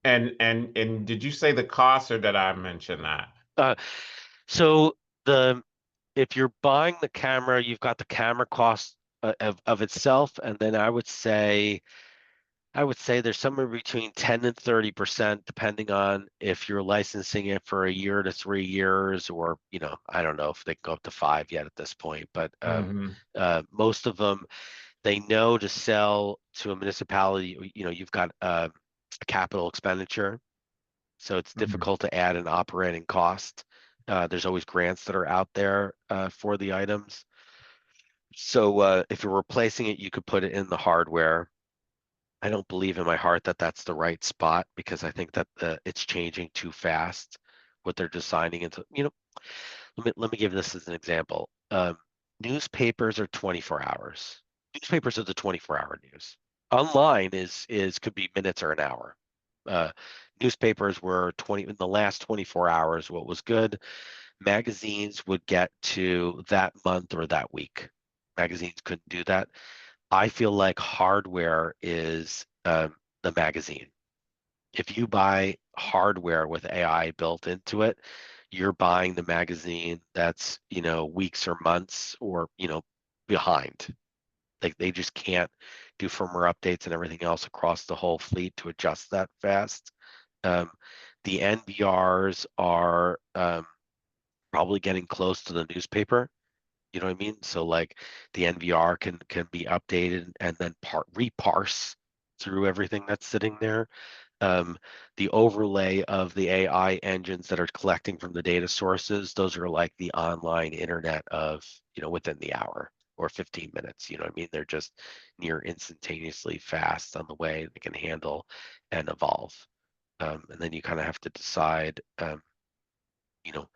And did you say the cost, or did I mention that? Uh, so the if you're buying the camera, you've got the camera cost of itself, and then I would say there's somewhere between 10 and 30%, depending on if you're licensing it for a year to 3 years, or I don't know if they can go up to 5 yet at this point, but Mm-hmm. most of them, they know to sell to a municipality. You've got a capital expenditure, so it's Mm-hmm. difficult to add an operating cost. There's always grants that are out there for the items. So if you're replacing it, you could put it in the hardware. I don't believe in my heart that that's the right spot, because I think that it's changing too fast what they're designing into, let me give this as an example. Newspapers are 24 hours. Newspapers are the 24-hour news. Online could be minutes or an hour. Newspapers were in the last 24 hours, what was good. Magazines would get to that month or that week. Magazines couldn't do that. I feel like hardware is the magazine. If you buy hardware with AI built into it, you're buying the magazine that's, weeks or months or, behind. They just can't do firmware updates and everything else across the whole fleet to adjust that fast. The NVRs are probably getting close to the newspaper. You know what I mean? So like the NVR can be updated and then reparse through everything that's sitting there. The overlay of the AI engines that are collecting from the data sources, those are like the online internet of, within the hour or 15 minutes. You know what I mean? They're just near instantaneously fast on the way they can handle and evolve. And then you kind of have to decide, you know,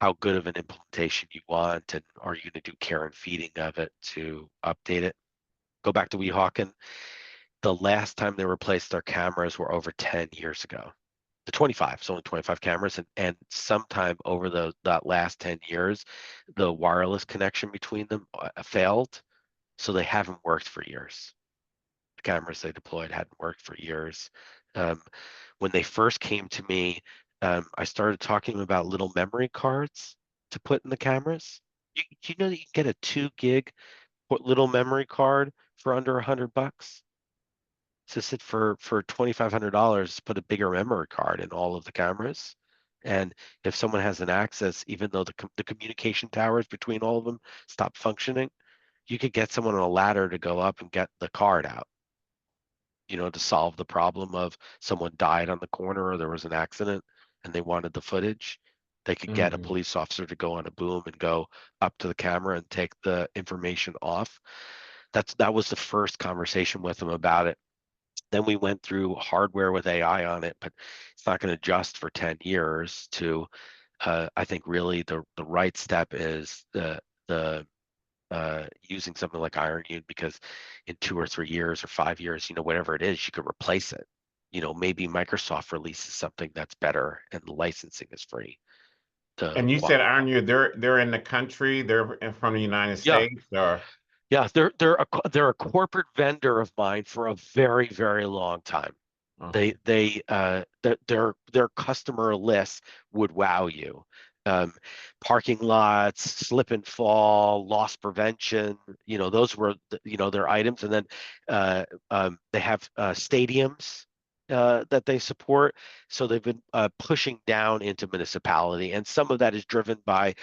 how good of an implementation you want, and are you going to do care and feeding of it to update it? Go back to Weehawken. The last time they replaced their cameras were over 10 years ago. The 25, so only 25 cameras, and sometime over that last 10 years, the wireless connection between them failed, so they haven't worked for years. The cameras they deployed hadn't worked for years. When they first came to me, I started talking about little memory cards to put in the cameras. You know that you can get a 2 gig little memory card for under $100? So sit for $2,500, put a bigger memory card in all of the cameras. And if someone has an access, even though the communication towers between all of them stop functioning, you could get someone on a ladder to go up and get the card out, to solve the problem of someone died on the corner or there was an accident and they wanted the footage. They could get a Mhm. police officer to go on a boom and go up to the camera and take the information off. That was the first conversation with them about it. Then we went through hardware with AI on it, but it's not going to adjust for 10 years to, I think really the right step is the using something like IronUne, because in 2 or 3 years or 5 years, whatever it is, you could replace it. Maybe Microsoft releases something that's better and the licensing is free. And you said, aren't you? They're in the country. From the United Yeah, States, or yeah, they're a corporate vendor of mine for a very, very long time. Their customer list would wow you. Parking lots, slip and fall, loss prevention, those were their items. And then they have stadiums that they support. So they've been pushing down into municipality, and some of that is driven by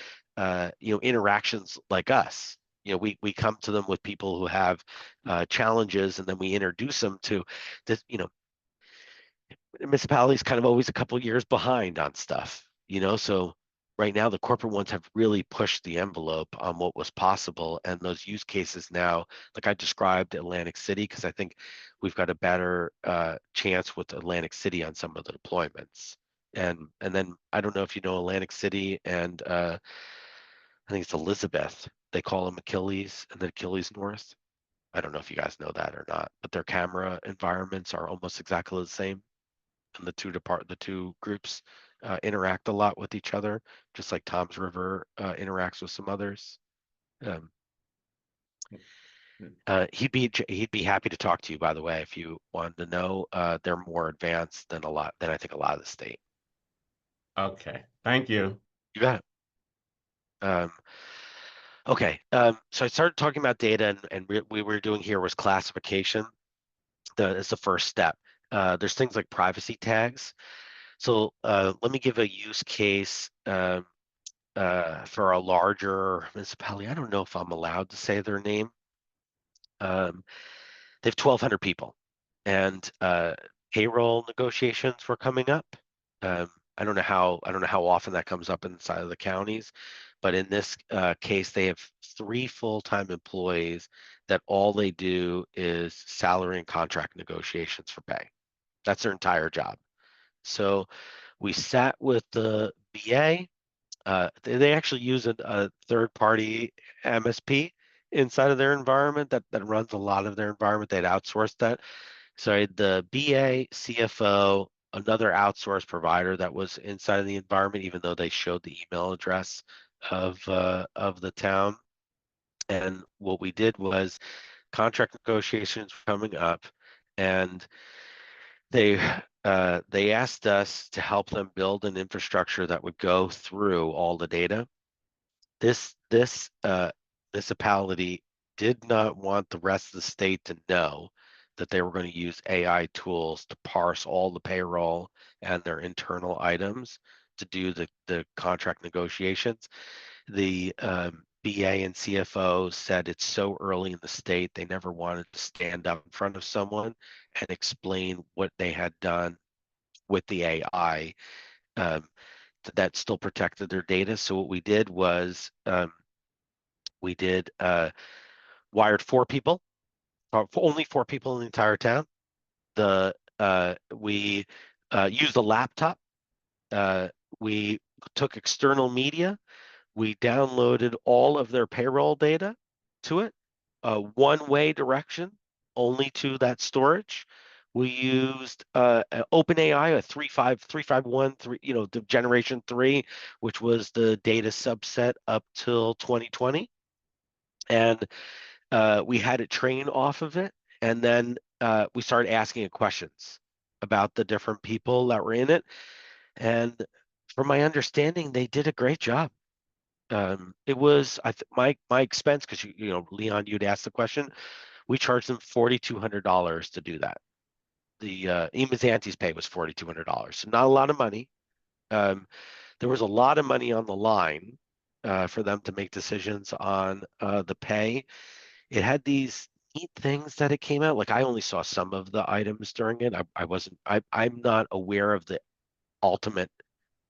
interactions like us. We come to them with people who have challenges, and then we introduce them to this. Municipalities kind of always a couple years behind on stuff, so right now the corporate ones have really pushed the envelope on what was possible, and those use cases now, like I described Atlantic City, because I think we've got a better chance with Atlantic City on some of the deployments. And then I don't know if you know Atlantic City and I think it's Elizabeth, they call them Achilles and then Achilles North. I don't know if you guys know that or not, but their camera environments are almost exactly the same, and the two groups interact a lot with each other, just like Tom's River interacts with some others. Um, he'd be happy to talk to you, by the way, if you wanted to know. They're more advanced than I think a lot of the state. okay. Thank you. You got it. Okay, so I started talking about data, and we were doing here was classification. That's the first step. There's things like privacy tags. So let me give a use case for a larger municipality. I don't know if I'm allowed to say their name. They have 1,200 people, and payroll negotiations were coming up. I don't know how often that comes up inside of the counties, but in this case, they have 3 full-time employees that all they do is salary and contract negotiations for pay. That's their entire job. So we sat with the BA. They actually use a third-party MSP inside of their environment that runs a lot of their environment. They'd outsourced that. So the BA, CFO, another outsourced provider that was inside of the environment, even though they showed the email address of the town. And what we did was contract negotiations coming up, and they asked us to help them build an infrastructure that would go through all the data. This municipality did not want the rest of the state to know that they were going to use AI tools to parse all the payroll and their internal items to do the contract negotiations. The BA and CFO said it's so early in the state, they never wanted to stand up in front of someone and explain what they had done with the AI that still protected their data. So what we did was we did wired 4 people, only 4 people in the entire town. We used a laptop. We took external media. We downloaded all of their payroll data to it, one-way direction only to that storage. We used OpenAI, a 351, the generation 3, which was the data subset up till 2020. And we had it train off of it. And then we started asking it questions about the different people that were in it. And from my understanding, they did a great job. It was my expense, because Leon, you'd asked the question. We charged them $4,200 to do that. The eMazzanti's pay was $4,200, so not a lot of money. There was a lot of money on the line for them to make decisions on the pay. It had these neat things that it came out. Like, I only saw some of the items during it. I'm not aware of the ultimate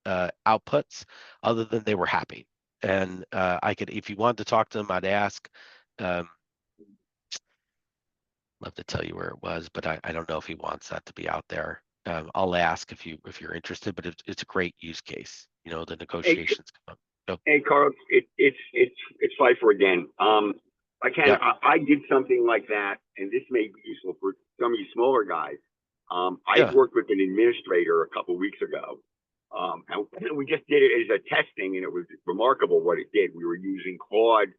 outputs, other than they were happy. And I could, if you wanted to talk to them, I'd ask. Love to tell you where it was, but I don't know if he wants that to be out there. I'll ask if you're interested, but it's a great use case. The negotiations come up. Go. Hey, Carl, it's Pfeiffer again. I did something like that, and this may be useful for some of you smaller guys. I worked with an administrator a couple weeks ago, and we just did it as a testing, and it was remarkable what it did. We were using Claude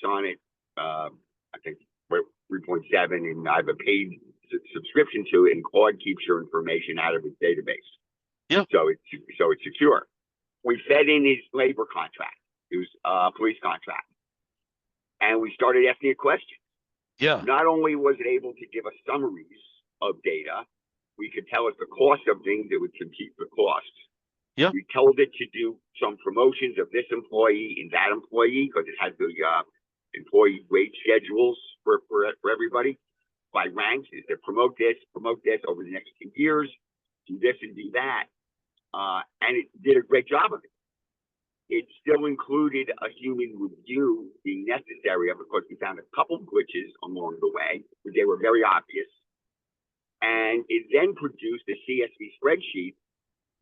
Sonnet, I think 3.7, and I have a paid subscription to it, and Claude keeps your information out of its database. Yeah. So it's secure. We fed in his labor contract. It was a police contract. And we started asking it questions. Yeah. Not only was it able to give us summaries of data, we could tell it the cost of things that would compete the costs. Yeah. We told it to do some promotions of this employee and that employee, because it had the employee wage schedules for everybody by ranks. Is to promote this over the next 2 years, do this and do that. And it did a great job of it. It still included a human review being necessary, because we found a couple glitches along the way, but they were very obvious. And it then produced a CSV spreadsheet,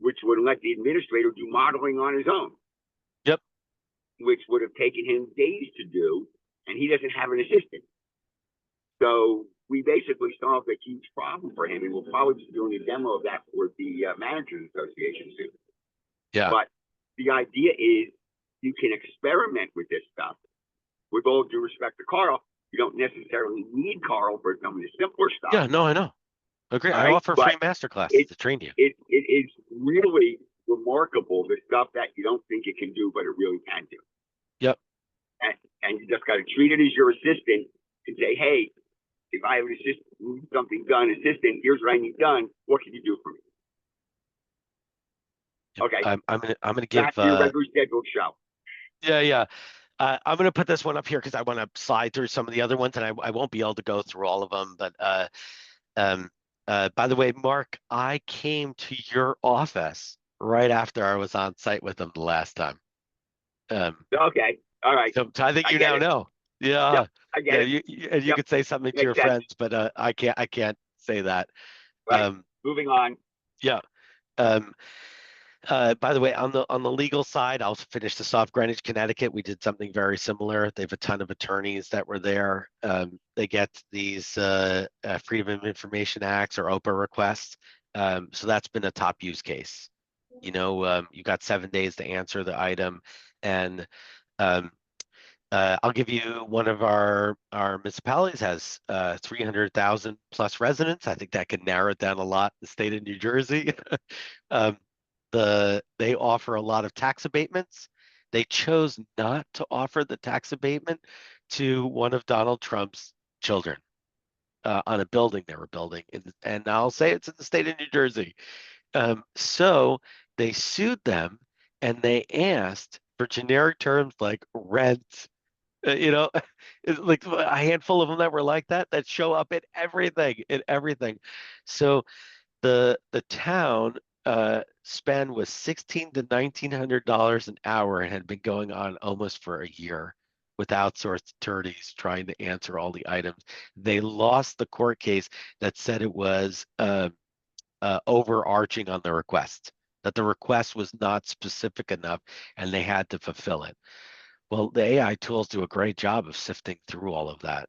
which would let the administrator do modeling on his own. Yep. Which would have taken him days to do, and he doesn't have an assistant. So we basically solved a huge problem for him, and we'll probably be doing a demo of that for the Managers Association soon. Yeah. But the idea is you can experiment with this stuff. With all due respect to Carl, you don't necessarily need Carl for some of the simpler stuff. Yeah, no, I know. Agree. I offer free masterclasses to train you. It is really remarkable, the stuff that you don't think it can do, but it really can do. Yep. And you just got to treat it as your assistant and say, hey, if I have an assistant, need something done, assistant, here's what I need done. What can you do for me? Okay. I'm gonna give back to your regular scheduled show. Yeah. I'm gonna put this one up here because I want to slide through some of the other ones, and I won't be able to go through all of them. But by the way, Mark, I came to your office right after I was on site with them the last time. Okay. All right. So I think I you get now it. know. Yeah. Yep. I get Yeah. it. And you Yep. could say something to Makes your sense. friends, but I can't say that. Right. Um, Moving on. yeah. Um, by the way, on the legal side, I'll finish this off. Greenwich, Connecticut, we did something very similar. They have a ton of attorneys that were there. They get these Freedom of Information Acts or OPA requests. So that's been a top use case. You know, you got 7 days to answer the item, and um, I'll give you one of our municipalities has 300,000 plus residents. I think that could narrow it down a lot. The state of New Jersey. um, they offer a lot of tax abatements. They chose not to offer the tax abatement to one of Donald Trump's children on a building they were building, and I'll say it's in the state of New Jersey. So they sued them, and they asked for generic terms like rent. You know, it's like a handful of them that were like that show up in everything. So the town spend was $1,600 to $1,900 and had been going on almost for a year with outsourced attorneys trying to answer all the items. They lost the court case that said it was overarching on the request, that the request was not specific enough and they had to fulfill it. Well, the AI tools do a great job of sifting through all of that.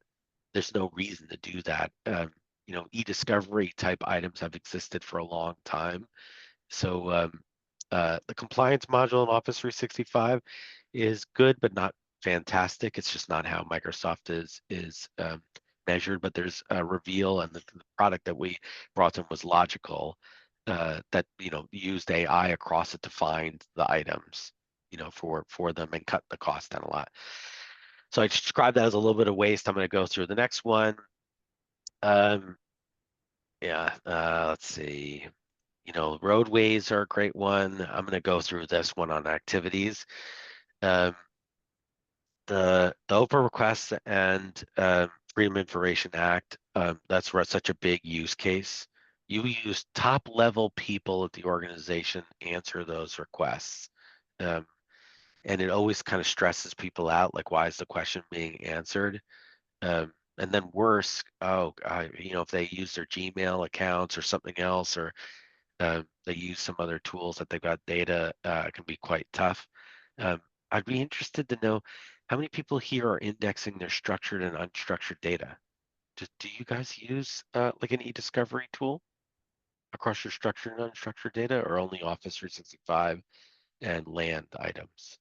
There's no reason to do that. You know, e-discovery type items have existed for a long time. So the compliance module in Office 365 is good, but not fantastic. It's just not how Microsoft is measured. But there's a reveal, and the product that we brought in was logical. That used AI across it to find the items, for them and cut the cost down a lot. So I described that as a little bit of waste. I'm going to go through the next one. Yeah, let's see. Roadways are a great one. I'm going to go through this one on activities. Um, the open requests and Freedom of Information Act, that's such a big use case. You use top level people at the organization answer those requests. Um, and it always kind of stresses people out, like, why is the question being answered? And then worse, if they use their Gmail accounts or something else, or they use some other tools that they've got data, it can be quite tough. I'd be interested to know how many people here are indexing their structured and unstructured data. Do you guys use like an e-discovery tool across your structured and unstructured data, or only Office 365 and land items?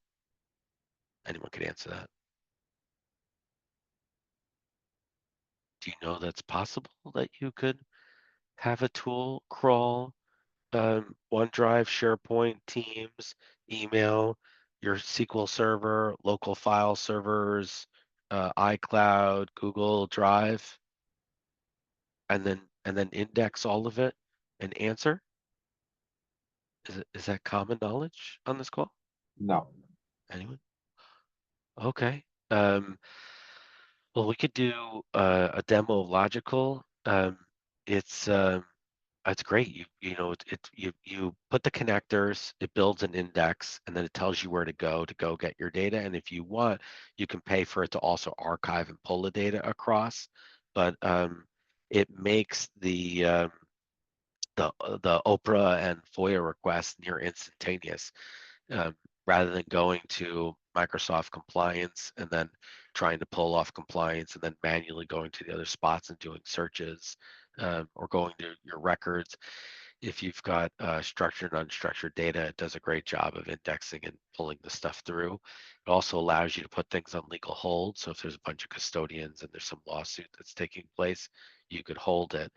Anyone could answer that. Do you know that's possible that you could have a tool crawl OneDrive, SharePoint, Teams, email, your SQL Server, local file servers, iCloud, Google Drive, and then index all of it and answer? Is that common knowledge on this call? No. Anyone? Okay. Well, we could do a demo of Logical. It's great. You put the connectors, it builds an index, and then it tells you where to go get your data. And if you want, you can pay for it to also archive and pull the data across. But it makes the Oprah and FOIA requests near instantaneous, um, rather than going to Microsoft compliance and then trying to pull off compliance and then manually going to the other spots and doing searches, or going to your records. If you've got structured and unstructured data, it does a great job of indexing and pulling the stuff through. It also allows you to put things on legal hold. So if there's a bunch of custodians and there's some lawsuit that's taking place, you could hold it.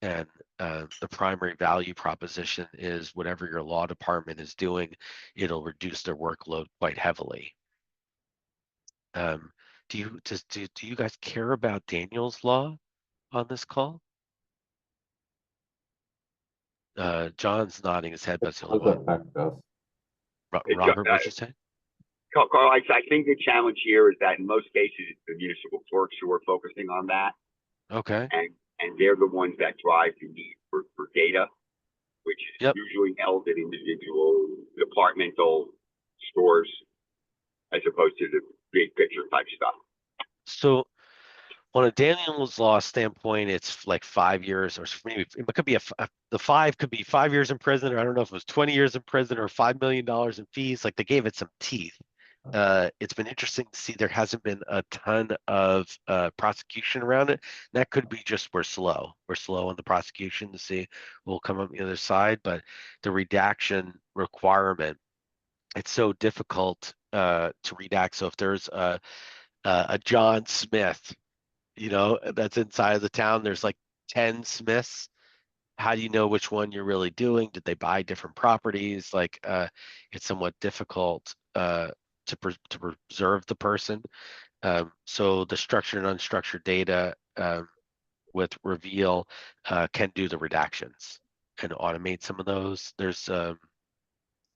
And the primary value proposition is whatever your law department is doing, it'll reduce their workload quite heavily. Do you guys care about Daniel's law on this call? John's nodding his head, but it's the only Does one. affect us. Robert, what'd you say? Carl, I think the challenge here is that in most cases, it's the municipal clerks who are focusing on that, Okay. and they're the ones that drive the need for data, which is Yep. usually held at individual departmental stores. as opposed to the big picture type stuff. So on a Daniel's law standpoint, it's like 5 years, or maybe it could be the 5 could be 5 years in prison, or I don't know if it was 20 years in prison or $5 million in fees. Like they gave it some teeth. It's been interesting to see there hasn't been a ton of prosecution around it. That could be just we're slow. We're slow on the prosecution to see we'll come up the other side. But the redaction requirement, it's so difficult to redact. So if there's a John Smith, that's inside of the town, there's like 10 Smiths. How do you know which one you're really doing? Did they buy different properties? Like it's somewhat difficult to preserve the person. So the structured and unstructured data with Reveal can do the redactions and automate some of those. There's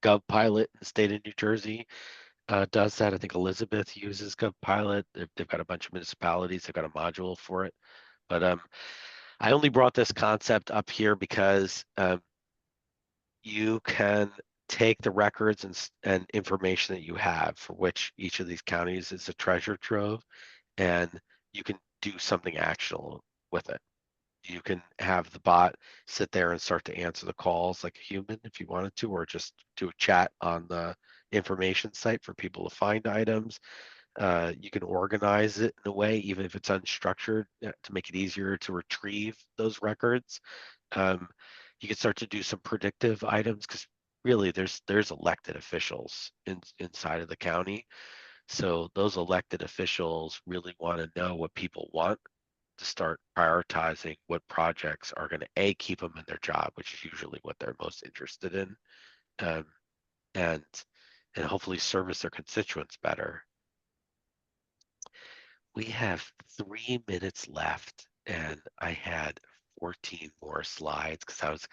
GovPilot in the state of New Jersey does that. I think Elizabeth uses GovPilot. They've got a bunch of municipalities. They've got a module for it. But I only brought this concept up here because you can take the records and information that you have, for which each of these counties is a treasure trove, and you can do something actionable with it. You can have the bot sit there and start to answer the calls like a human if you wanted to, or just do a chat on the information site for people to find items. You can organize it in a way, even if it's unstructured, to make it easier to retrieve those records. You can start to do some predictive items, because really there's elected officials inside of the county. So those elected officials really want to know what people want to start prioritizing what projects are going to keep them in their job, which is usually what they're most interested in, um, and hopefully service their constituents better. We have 3 minutes left, and I had 14 more slides because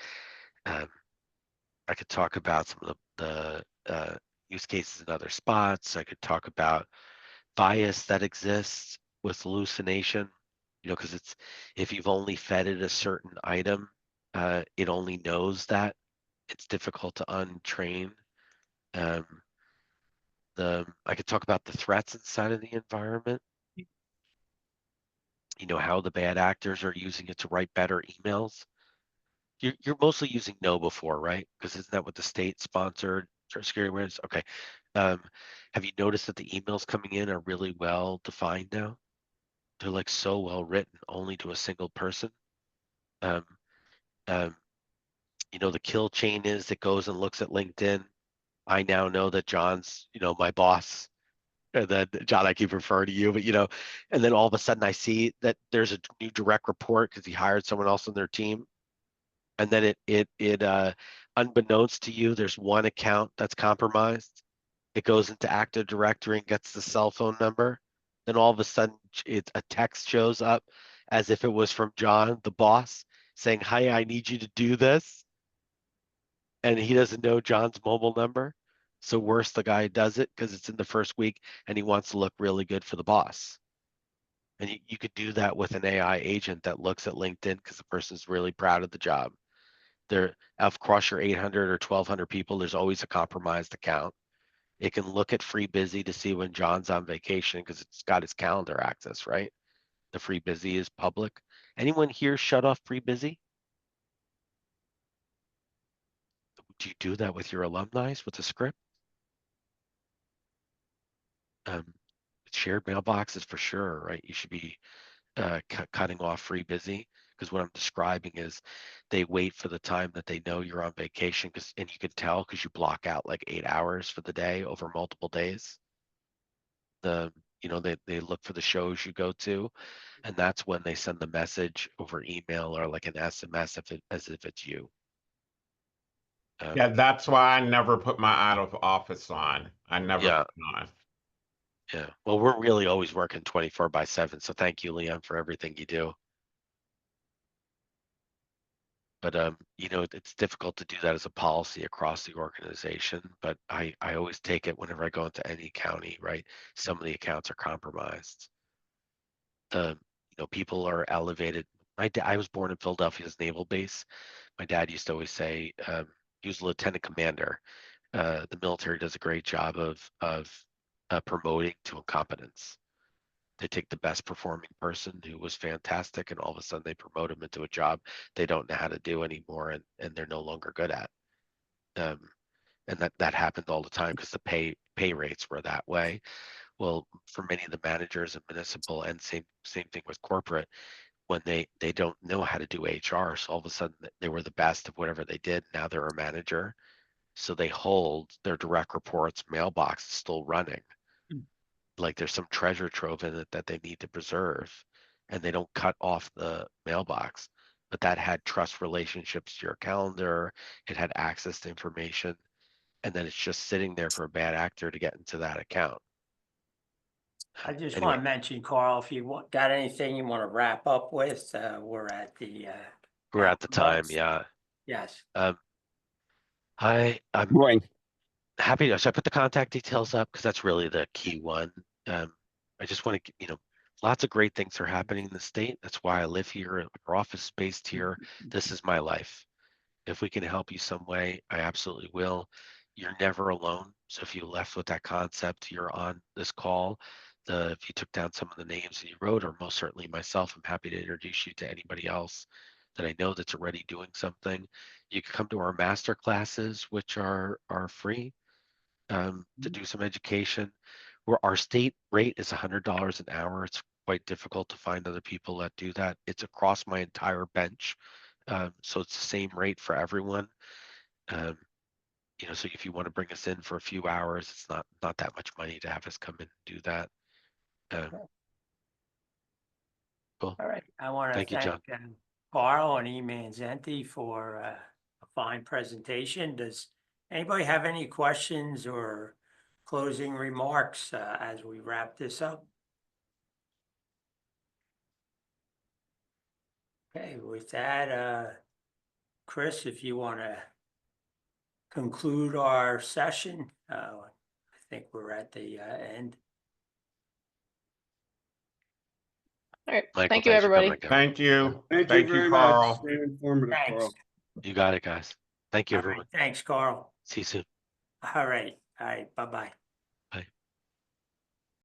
I could talk about some of the use cases in other spots. I could talk about bias that exists with hallucination, because if you've only fed it a certain item, it only knows that. It's difficult to untrain. Um, I could talk about the threats inside of the environment. How the bad actors are using it to write better emails. You're mostly using no before, right? Because isn't that what the state sponsored security awareness? Okay. Have you noticed that the emails coming in are really well defined now? They're like so well written, only to a single person. Um, um, the kill chain is that goes and looks at LinkedIn. I now know that John's, my boss. And then John, I keep referring to you, but and then all of a sudden I see that there's a new direct report because he hired someone else on their team. And then it unbeknownst to you, there's one account that's compromised. It goes into Active Directory and gets the cell phone number. Then all of a sudden a text shows up as if it was from John, the boss, saying, "Hi, I need you to do this." And he doesn't know John's mobile number. So worse, the guy does it because it's in the first week and he wants to look really good for the boss. And you could do that with an AI agent that looks at LinkedIn because the person's really proud of the job. There, across your 800 or 1,200 people, there's always a compromised account. It can look at Free Busy to see when John's on vacation because it's got his calendar access, right? The Free Busy is public. Anyone here shut off Free Busy? Do you do that with your alumni with a script? Shared mailboxes for sure, right? You should be cutting off Free Busy, because what I'm describing is they wait for the time that they know you're on vacation, and you can tell because you block out like 8 hours for the day over multiple days. They look for the shows you go to, and that's when they send the message over email or like an SMS as if it's you. Yeah, that's why I never put my out of office on. I never Yeah. put it on. Yeah. Well, we're really always working 24/7. So thank you, Leon, for everything you do. But it's difficult to do that as a policy across the organization. But I always take it whenever I go into any county, right? Some of the accounts are compromised. People are elevated. I was born in Philadelphia's naval base. My dad used to always say, he was a lieutenant commander. The military does a great job of promoting to incompetence. They take the best performing person who was fantastic, and all of a sudden they promote them into a job they don't know how to do anymore, and they're no longer good at. And that happened all the time because the pay rates were that way. Well, for many of the managers in municipal, and same thing with corporate, when they don't know how to do HR, so all of a sudden they were the best of whatever they did. Now they're a manager, so they hold their direct reports mailbox still running, like there's some treasure trove in it that they need to preserve, and they don't cut off the mailbox, but that had trust relationships to your calendar, it had access to information, and then it's just sitting there for a bad actor to get into that account. I just Anyway. want to mention, Carl, if you got anything you want to wrap up with, we're at the. We're at the time, marks. yeah. Yes. I'm Roy, happy to, so I put the contact details up because that's really the key one. I just want to, lots of great things are happening in the state. That's why I live here. Our office is based here. This is my life. If we can help you some way, I absolutely will. You're never alone. So if you left with that concept, you're on this call. If you took down some of the names that you wrote, or most certainly myself, I'm happy to introduce you to anybody else that I know that's already doing something. You can come to our master classes, which are free, to do some education. Where our state rate is $100 an hour. It's quite difficult to find other people that do that. It's across my entire bench. So it's the same rate for everyone. So if you want to bring us in for a few hours, it's not that much money to have us come in and do that. Cool. All right. I want to Thank you, John. thank Carl and eMazzanti for a fine presentation. Does anybody have any questions or closing remarks as we wrap this up? Okay, with that, Chris, if you want to conclude our session, I think we're at the end. All right. Michael, Thank you, thanks for coming everybody. again. Thank you. Thank you very much. Carl. Very informative, Thanks. Carl. You got it, guys. Thank you, All right, everyone. thanks, Carl. See you soon. All right, bye-bye.